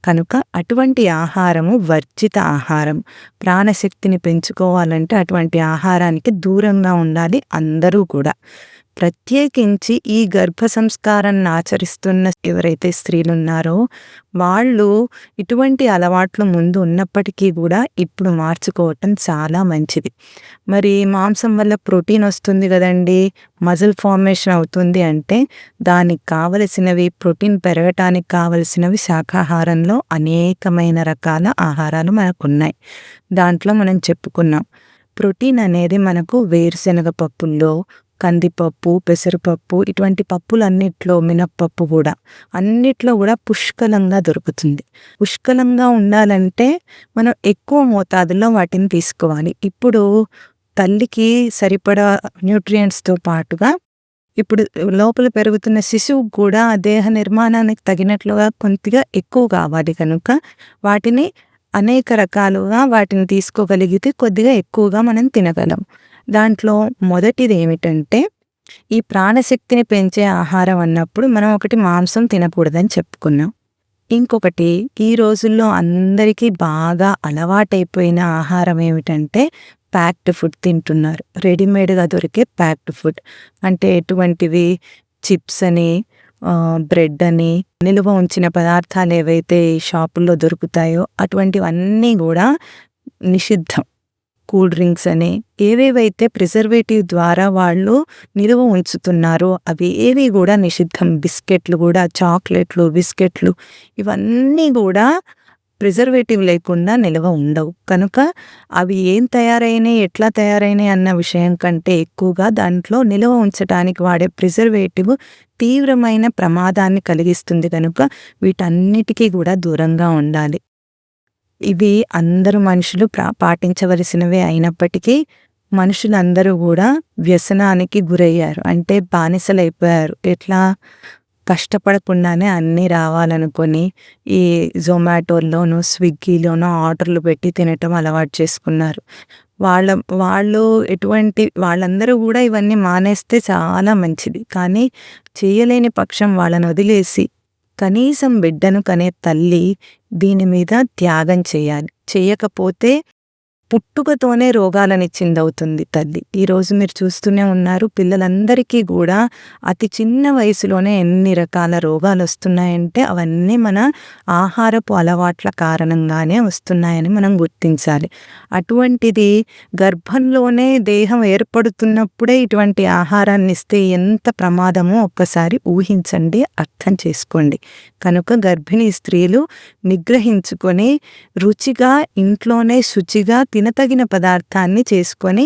[SPEAKER 1] కనుక అటువంటి ఆహారము వర్జిత ఆహారం. ప్రాణశక్తిని పెంచుకోవాలంటే అటువంటి ఆహారానికి దూరంగా ఉండాలి అందరూ కూడా. ప్రత్యేకించి ఈ గర్భ సంస్కారాన్ని ఆచరిస్తున్న ఎవరైతే స్త్రీలున్నారో వాళ్ళు ఇటువంటి అలవాట్లు ముందు ఉన్నప్పటికీ కూడా ఇప్పుడు మార్చుకోవటం చాలా మంచిది. మరి మాంసం వల్ల ప్రోటీన్ వస్తుంది కదండి, మజిల్ ఫార్మేషన్ అవుతుంది అంటే దానికి కావలసినవి, ప్రోటీన్ పెరగటానికి కావలసినవి శాకాహారంలో అనేకమైన రకాల ఆహారాలు మనకున్నాయి. దాంట్లో మనం చెప్పుకున్నాం ప్రోటీన్ అనేది మనకు వేరుశనగ పప్పుల్లో, కందిపప్పు, పెసరపప్పు, ఇటువంటి పప్పులన్నిట్లో, మినప్పప్పు కూడా అన్నిట్లో కూడా పుష్కలంగా దొరుకుతుంది. పుష్కలంగా ఉండాలంటే మనం ఎక్కువ మోతాదులో వాటిని తీసుకోవాలి. ఇప్పుడు తల్లికి సరిపడా న్యూట్రియంట్స్తో పాటుగా ఇప్పుడు లోపల పెరుగుతున్న శిశువు కూడా దేహ నిర్మాణానికి తగినట్లుగా కొద్దిగా ఎక్కువ కావాలి కనుక వాటిని అనేక రకాలుగా వాటిని తీసుకోగలిగితే కొద్దిగా ఎక్కువగా మనం తినగలం. దాంట్లో మొదటిది ఏమిటంటే ఈ ప్రాణశక్తిని పెంచే ఆహారం అన్నప్పుడు మనం ఒకటి మాంసం తినకూడదని చెప్పుకున్నాం. ఇంకొకటి ఈ రోజుల్లో అందరికీ బాగా అలవాటైపోయిన ఆహారం ఏమిటంటే ప్యాక్డ్ ఫుడ్ తింటున్నారు. రెడీమేడ్గా దొరికే ప్యాక్డ్ ఫుడ్ అంటే ఎటువంటివి, చిప్స్ అని, బ్రెడ్ అని, నిలువ ఉంచిన పదార్థాలు ఏవైతే షాపుల్లో దొరుకుతాయో అటువంటివన్నీ కూడా నిషిద్ధం. కూల్ డ్రింక్స్ అని ఏవేవైతే ప్రిజర్వేటివ్ ద్వారా వాళ్ళు నిలువ ఉంచుతున్నారో అవి ఏవి కూడా నిషిద్ధం. బిస్కెట్లు కూడా, చాక్లెట్లు, బిస్కెట్లు ఇవన్నీ కూడా ప్రిజర్వేటివ్ లేకుండా నిల్వ ఉండవు. కనుక అవి ఏం తయారైనాయి, ఎట్లా తయారైనాయి అన్న విషయం కంటే ఎక్కువగా దాంట్లో నిల్వ ఉంచడానికి వాడే ప్రిజర్వేటివ్ తీవ్రమైన ప్రమాదాన్ని కలిగిస్తుంది. కనుక వీటన్నిటికీ కూడా దూరంగా ఉండాలి. ఇవి అందరూ మనుషులు పాటించవలసినవే అయినప్పటికీ మనుషులందరూ కూడా వ్యసనానికి గురయ్యారు. అంటే బానిసలైపోయారు. ఎట్లా? కష్టపడకుండానే అన్నీ రావాలనుకొని ఈ జొమాటోల్లోనూ, స్విగ్గీలోనూ ఆర్డర్లు పెట్టి తినటం అలవాటు చేసుకున్నారు. వాళ్ళందరూ కూడా ఇవన్నీ మానేస్తే చాలా మంచిది. కానీ చేయలేని పక్షం వాళ్ళని వదిలేసి కనీసం బిడ్డను కనే తల్లి దీని మీద త్యాగం చేయాలి. చేయకపోతే పుట్టుకతోనే రోగాలనిచ్చిందవుతుంది తల్లి. ఈరోజు మీరు చూస్తూనే ఉన్నారు, పిల్లలందరికీ కూడా అతి చిన్న వయసులోనే ఎన్ని రకాల రోగాలు వస్తున్నాయంటే అవన్నీ మన ఆహారపు అలవాట్ల కారణంగానే వస్తున్నాయని మనం గుర్తించాలి. అటువంటిది గర్భంలోనే దేహం ఏర్పడుతున్నప్పుడే ఇటువంటి ఆహారాన్ని ఇస్తే ఎంత ప్రమాదమో ఒక్కసారి ఊహించండి, అర్థం చేసుకోండి. కనుక గర్భిణీ స్త్రీలు నిగ్రహించుకొని రుచిగా ఇంట్లోనే శుచిగా తినతగిన పదార్థాన్ని చేసుకొని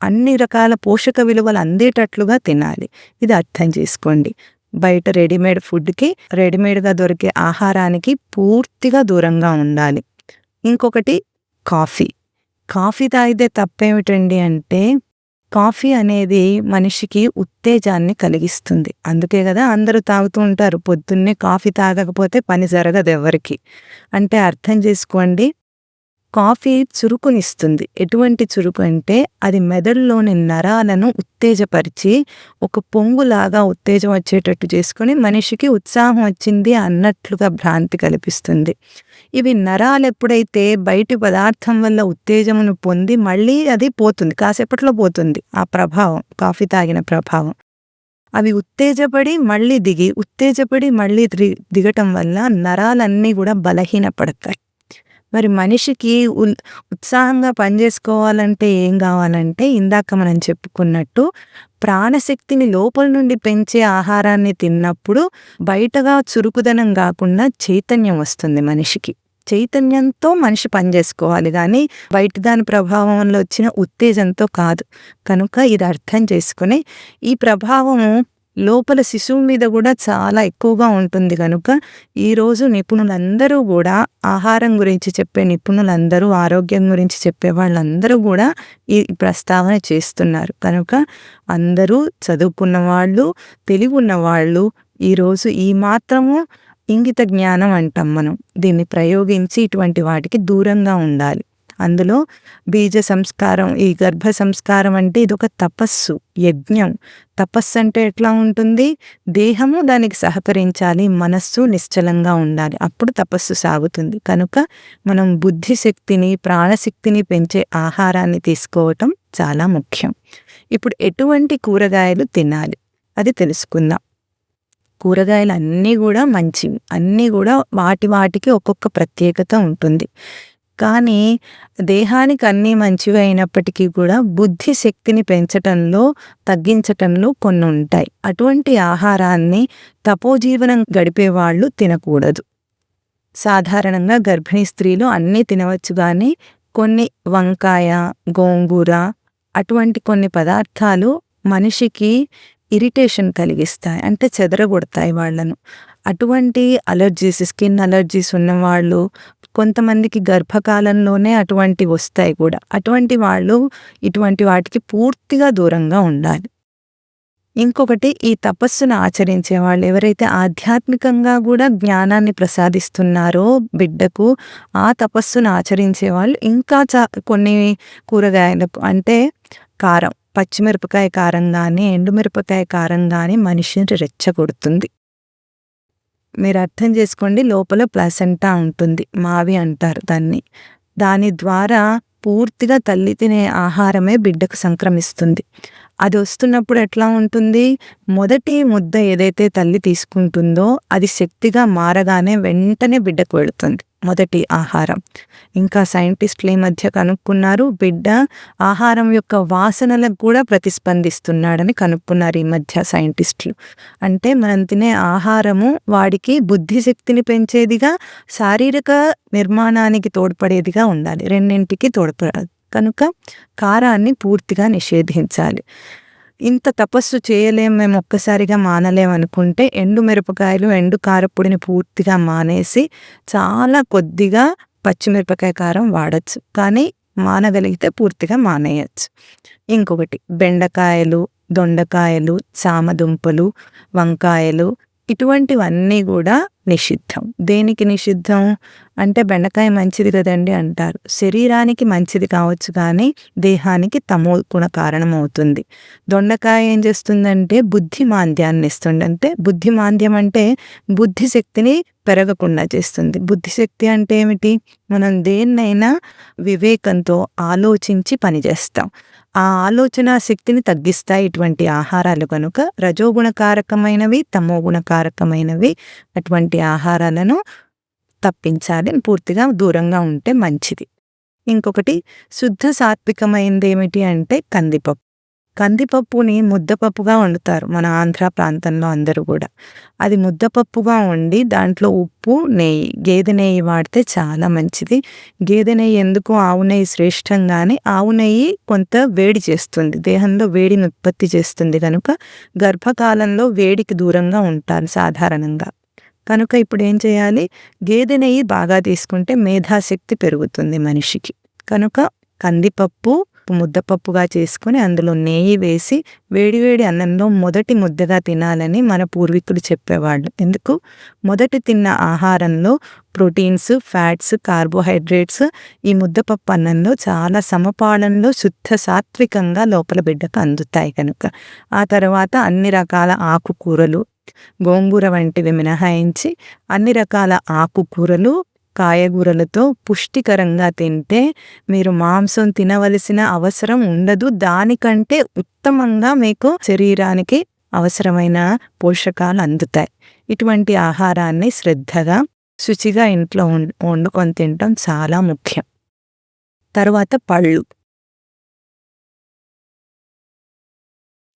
[SPEAKER 1] అన్ని రకాల పోషక విలువలు అందేటట్లుగా తినాలి. ఇది అర్థం చేసుకోండి. బయట రెడీమేడ్ ఫుడ్కి, రెడీమేడ్గా దొరికే ఆహారానికి పూర్తిగా దూరంగా ఉండాలి. ఇంకొకటి కాఫీ తాగితే తప్పేమిటండి అంటే కాఫీ అనేది మనిషికి ఉత్తేజాన్ని కలిగిస్తుంది. అందుకే కదా అందరూ తాగుతూ ఉంటారు. పొద్దున్నే కాఫీ తాగకపోతే పని జరగదు ఎవరికి. అంటే అర్థం చేసుకోండి, కాఫీ చురుకునిస్తుంది. ఎటువంటి చురుకు అంటే అది మెదడులోని నరాలను ఉత్తేజపరిచి ఒక పొంగులాగా ఉత్తేజం వచ్చేటట్టు చేసుకొని మనిషికి ఉత్సాహం వచ్చింది అన్నట్లుగా భ్రాంతి కల్పిస్తుంది. ఇవి నరాలు ఎప్పుడైతే బయటి పదార్థం వల్ల ఉత్తేజమును పొంది మళ్ళీ అది పోతుంది, కాసేపట్లో పోతుంది ఆ ప్రభావం, కాఫీ తాగిన ప్రభావం. అవి ఉత్తేజపడి మళ్ళీ దిగటం వల్ల నరాలన్నీ కూడా బలహీనపడతాయి. మరి మనిషికి ఉత్సాహంగా పనిచేసుకోవాలంటే ఏం కావాలంటే ఇందాక మనం చెప్పుకున్నట్టు ప్రాణశక్తిని లోపల నుండి పెంచే ఆహారాన్ని తిన్నప్పుడు బయటగా చురుకుదనం కాకుండా చైతన్యం వస్తుంది మనిషికి. చైతన్యంతో మనిషి పనిచేసుకోవాలి కానీ బయట దాని ప్రభావంలో వచ్చిన ఉత్తేజంతో కాదు. కనుక ఇది అర్థం చేసుకుని ఈ ప్రభావము లోపల శిశువు మీద కూడా చాలా ఎక్కువగా ఉంటుంది. కనుక ఈరోజు నిపుణులందరూ కూడా ఆహారం గురించి చెప్పే నిపుణులందరూ, ఆరోగ్యం గురించి చెప్పే వాళ్ళందరూ కూడా ఈ ప్రస్తావన చేస్తున్నారు. కనుక అందరూ చదువుకున్న వాళ్ళు, తెలివి ఉన్న వాళ్ళు ఈరోజు ఈ మాత్రము ఇంగిత జ్ఞానం అంటాం మనం, దీన్ని ప్రయోగించి ఇటువంటి వాటికి దూరంగా ఉండాలి. అందులో బీజ సంస్కారం, ఈ గర్భ సంస్కారం అంటే ఇదొక తపస్సు, యజ్ఞం. తపస్సు అంటే ఎట్లా ఉంటుంది? దేహము దానికి సహకరించాలి, మనస్సు నిశ్చలంగా ఉండాలి, అప్పుడు తపస్సు సాగుతుంది. కనుక మనం బుద్ధిశక్తిని, ప్రాణశక్తిని పెంచే ఆహారాన్ని తీసుకోవటం చాలా ముఖ్యం. ఇప్పుడు ఎటువంటి కూరగాయలు తినాలి అది తెలుసుకుందాం. కూరగాయలు అన్నీ కూడా మంచివి, అన్నీ కూడా వాటికి ఒక్కొక్క ప్రత్యేకత ఉంటుంది. కానీ దేహానికి అన్నీ మంచివి అయినప్పటికీ కూడా బుద్ధి శక్తిని పెంచటంలో, తగ్గించటంలో కొన్ని ఉంటాయి. అటువంటి ఆహారాన్ని తపోజీవనం గడిపేవాళ్ళు తినకూడదు. సాధారణంగా గర్భిణీ స్త్రీలు అన్నీ తినవచ్చు, కానీ కొన్ని వంకాయ, గోంగూర అటువంటి కొన్ని పదార్థాలు మనిషికి ఇరిటేషన్ కలిగిస్తాయి, అంటే చెదరగొడతాయి వాళ్ళను. అటువంటి అలర్జీస్, స్కిన్ అలర్జీస్ ఉన్నవాళ్ళు, కొంతమందికి గర్భకాలంలోనే అటువంటివి వస్తాయి కూడా. అటువంటి వాళ్ళు ఇటువంటి వాటికి పూర్తిగా దూరంగా ఉండాలి. ఇంకొకటి, ఈ తపస్సును ఆచరించే వాళ్ళు ఎవరైతే ఆధ్యాత్మికంగా కూడా జ్ఞానాన్ని ప్రసాదిస్తున్నారో బిడ్డకు, ఆ తపస్సును ఆచరించే వాళ్ళు ఇంకా కొన్ని కూరగాయలకు, అంటే కారం, పచ్చిమిరపకాయ కారం కానీ ఎండుమిరపకాయ కారం కానీ మనిషిని రెచ్చగొడుతుంది. మీరు అర్థం చేసుకోండి, లోపల ప్లాసెంటా ఉంటుంది, మావి అంటారు దాన్ని. దాని ద్వారా పూర్తిగా తల్లి తినే ఆహారమే బిడ్డకు సంక్రమిస్తుంది. అది వస్తున్నప్పుడు ఎట్లా ఉంటుంది? మొదటి ముద్ద ఏదైతే తల్లి తీసుకుంటుందో అది శక్తిగా మారగానే వెంటనే బిడ్డకు వెళుతుంది మొదటి ఆహారం. ఇంకా సైంటిస్టులు ఈ మధ్య కనుక్కున్నారు, బిడ్డ ఆహారం యొక్క వాసనలకు కూడా ప్రతిస్పందిస్తున్నాడని కనుక్కున్నారు ఈ మధ్య సైంటిస్టులు. అంటే మనం తినే ఆహారము వాడికి బుద్ధిశక్తిని పెంచేదిగా, శారీరక నిర్మాణానికి తోడ్పడేదిగా ఉండాలి, రెండింటికి తోడ్పడాలి. కనుక కారాన్ని పూర్తిగా నిషేధించాలి. ఇంత తపస్సు చేయలేం, మేము ఒక్కసారిగా మానలేమనుకుంటే ఎండు మిరపకాయలు, ఎండు కారపొడిని పూర్తిగా మానేసి చాలా కొద్దిగా పచ్చిమిరపకాయ కారం వాడచ్చు, కానీ మానగలిగితే పూర్తిగా మానేయచ్చు. ఇంకొకటి, బెండకాయలు, దొండకాయలు, చామదుంపలు, వంకాయలు ఇటువంటివన్నీ కూడా నిషిద్ధం. దేనికి నిషిద్ధం అంటే, బెండకాయ మంచిది కదండి అంటారు, శరీరానికి మంచిది కావచ్చు కానీ దేహానికి తమో గుణ కారణం అవుతుంది. దొండకాయ ఏం చేస్తుందంటే బుద్ధి మాంద్యాన్ని ఇస్తుంది. అంటే బుద్ధిమాంద్యం అంటే బుద్ధిశక్తిని పెరగకుండా చేస్తుంది. బుద్ధిశక్తి అంటే ఏమిటి? మనం దేన్నైనా వివేకంతో ఆలోచించి పనిచేస్తాం. ఆ ఆలోచన శక్తిని తగ్గిస్తాయి ఇటువంటి ఆహారాలు. కనుక రజోగుణకారకమైనవి, తమోగుణకారకమైనవి అటువంటి ఆహారాలను తప్పించాలి, పూర్తిగా దూరంగా ఉంటే మంచిది. ఇంకొకటి, శుద్ధ సాత్వికమైనది ఏమిటి అంటే కందిపప్పు. కందిపప్పుని ముద్దపప్పుగా వండుతారు మన ఆంధ్ర ప్రాంతంలో అందరూ కూడా. అది ముద్దపప్పుగా వండి దాంట్లో ఉప్పు, నెయ్యి, గేదె నెయ్యి వాడితే చాలా మంచిది. గేదె నెయ్యి ఎందుకు, ఆవు నెయ్యి శ్రేష్టం, కానీ ఆవు నెయ్యి కొంత వేడి చేస్తుంది, దేహంలో వేడిని ఉత్పత్తి చేస్తుంది. కనుక గర్భకాలంలో వేడికి దూరంగా ఉంటారు సాధారణంగా. కనుక ఇప్పుడు ఏం చేయాలి? గేదె నెయ్యి బాగా తీసుకుంటే మేధాశక్తి పెరుగుతుంది మనిషికి. కనుక కందిపప్పు ముద్దపప్పుగా చేసుకొని అందులో నెయ్యి వేసి వేడివేడి అన్నంలో మొదటి ముద్దగా తినాలని మన పూర్వీకులు చెప్పేవాళ్ళు. ఎందుకు? మొదటి తిన్న ఆహారంలో ప్రోటీన్స్, ఫ్యాట్స్, కార్బోహైడ్రేట్స్ ఈ ముద్దపప్పు అన్నంలో చాలా సమపాలనలో శుద్ధ సాత్వికంగా లోపల బిడ్డకు అందుతాయి. కనుక ఆ తర్వాత అన్ని రకాల ఆకుకూరలు, గోంగూర వంటివి మినహాయించి అన్ని రకాల ఆకుకూరలు, కాయగూరలతో పుష్టికరంగా తింటే మీరు మాంసం తినవలసిన అవసరం ఉండదు. దానికంటే ఉత్తమంగా మీకు శరీరానికి అవసరమైన పోషకాలు అందుతాయి. ఇటువంటి ఆహారాన్ని శ్రద్ధగా, శుచిగా ఇంట్లో వండుకొని తినటం చాలా ముఖ్యం. తర్వాత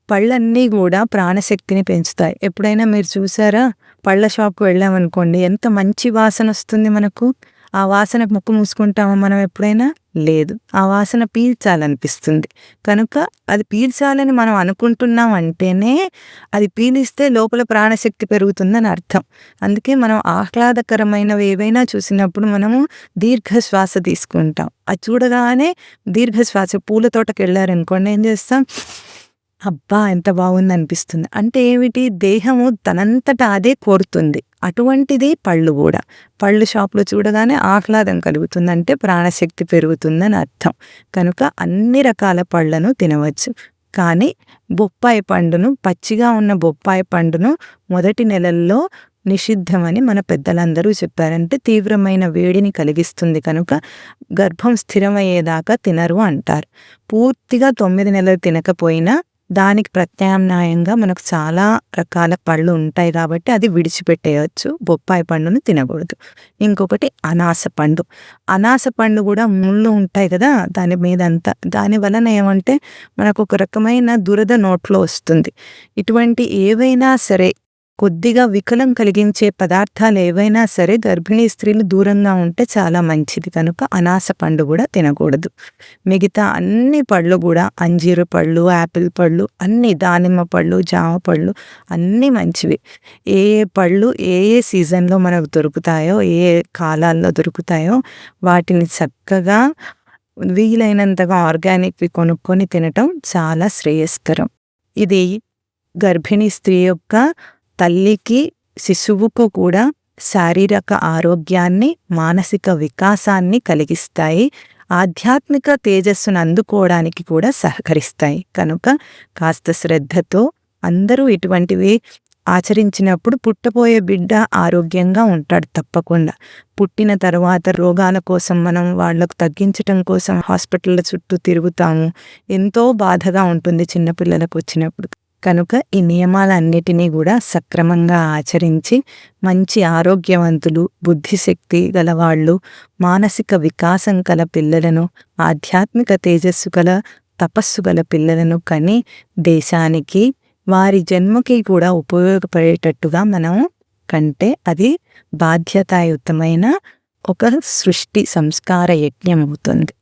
[SPEAKER 1] పళ్ళన్నీ కూడా ప్రాణశక్తిని పెంచుతాయి. ఎప్పుడైనా మీరు చూసారా? పళ్ళ షాప్కి వెళ్ళామనుకోండి, ఎంత మంచి వాసన వస్తుంది మనకు. ఆ వాసనకు ముక్కు మూసుకుంటామా మనం ఎప్పుడైనా? లేదు. ఆ వాసన పీల్చాలనిపిస్తుంది. కనుక అది పీల్చాలని మనం అనుకుంటున్నాం అంటేనే అది పీలిస్తే లోపల ప్రాణశక్తి పెరుగుతుందని అర్థం. అందుకే మనం ఆహ్లాదకరమైనవి ఏవైనా చూసినప్పుడు మనము దీర్ఘశ్వాస తీసుకుంటాం. అది చూడగానే దీర్ఘశ్వాస. పూల తోటకి వెళ్ళారనుకోండి, ఏం చేస్తాం? అబ్బా! ఎంత బాగుందనిపిస్తుంది. అంటే ఏమిటి, దేహము తనంతట అదే కోరుతుంది. అటువంటిది పళ్ళు గూడా. పళ్ళు షాప్‌లో చూడగానే ఆహ్లాదం కలుగుతుంది. అంటే ప్రాణశక్తి పెరుగుతుందని అర్థం. కనుక అన్ని రకాల పళ్ళను తినవచ్చు. కానీ బొప్పాయి పండును, పచ్చిగా ఉన్న బొప్పాయి పండును మొదటి నెలల్లో నిషిద్ధమని మన పెద్దలందరూ చెప్పారు. అంటే తీవ్రమైన వేడిని కలిగిస్తుంది కనుక గర్భం స్థిరమయ్యేదాకా తినరు అంటారు. పూర్తిగా 9 నెలలు తినకపోయినా దానికి ప్రత్యామ్నాయంగా మనకు చాలా రకాల పళ్ళు ఉంటాయి కాబట్టి అది విడిచిపెట్టేయొచ్చు. బొప్పాయి పండును తినకూడదు. ఇంకొకటి అనాస పండు. అనాస పండు గూడా ముళ్ళు ఉంటాయి కదా! దాని మీదంతా. దాని వలన ఏమంటే మనకొక రకమైన దురద నోట్లో వస్తుంది. ఇటువంటి ఏవైనా సరే కొద్దిగా వికలం కలిగించే పదార్థాలు ఏవైనా సరే గర్భిణీ స్త్రీలు దూరంగా ఉంటే చాలా మంచిది. కనుక అనాస పండు గూడా తినకూడదు. మిగతా అన్ని పళ్ళు గూడా అంజీరు పళ్ళు, యాపిల్ పళ్ళు అన్నీ, దానిమ్మ పళ్ళు, జామ పళ్ళు అన్నీ మంచివి. ఏ ఏ పళ్ళు ఏ ఏ సీజన్‌లో మనకు దొరుకుతాయో, ఏ ఏ కాలాల్లో దొరుకుతాయో వాటిని చక్కగా వీలైనంతగా ఆర్గానిక్‌వి కొనుక్కొని తినటం చాలా శ్రేయస్కరం. ఇది గర్భిణీ స్త్రీ యొక్క తల్లికి, శిశువుకు కూడా శారీరక ఆరోగ్యాన్ని, మానసిక వికాసాన్ని కలిగిస్తాయి. ఆధ్యాత్మిక తేజస్సును అందుకోవడానికి కూడా సహకరిస్తాయి. కనుక కాస్త శ్రద్ధతో అందరూ ఇటువంటివి ఆచరించినప్పుడు పుట్టబోయే బిడ్డ ఆరోగ్యంగా ఉంటాడు తప్పకుండా. పుట్టిన తర్వాత రోగాల కోసం మనం వాళ్ళకు తగ్గించటం కోసం హాస్పిటళ్ళ చుట్టూ తిరుగుతాము. ఎంతో బాధగా ఉంటుంది చిన్న పిల్లలకు వచ్చినప్పుడు. కనుక ఈ నియమాలన్నిటినీ గూడా సక్రమంగా ఆచరించి మంచి ఆరోగ్యవంతులు, బుద్ధిశక్తి గలవాళ్ళు, మానసిక వికాసం కల పిల్లలను, ఆధ్యాత్మిక తేజస్సు గల, తపస్సు గల పిల్లలను కని దేశానికి, వారి జన్మకి కూడా ఉపయోగపడేటట్టుగా మనం కంటే అది బాధ్యతాయుతమైన ఒక సృష్టి సంస్కార యజ్ఞం అవుతుంది.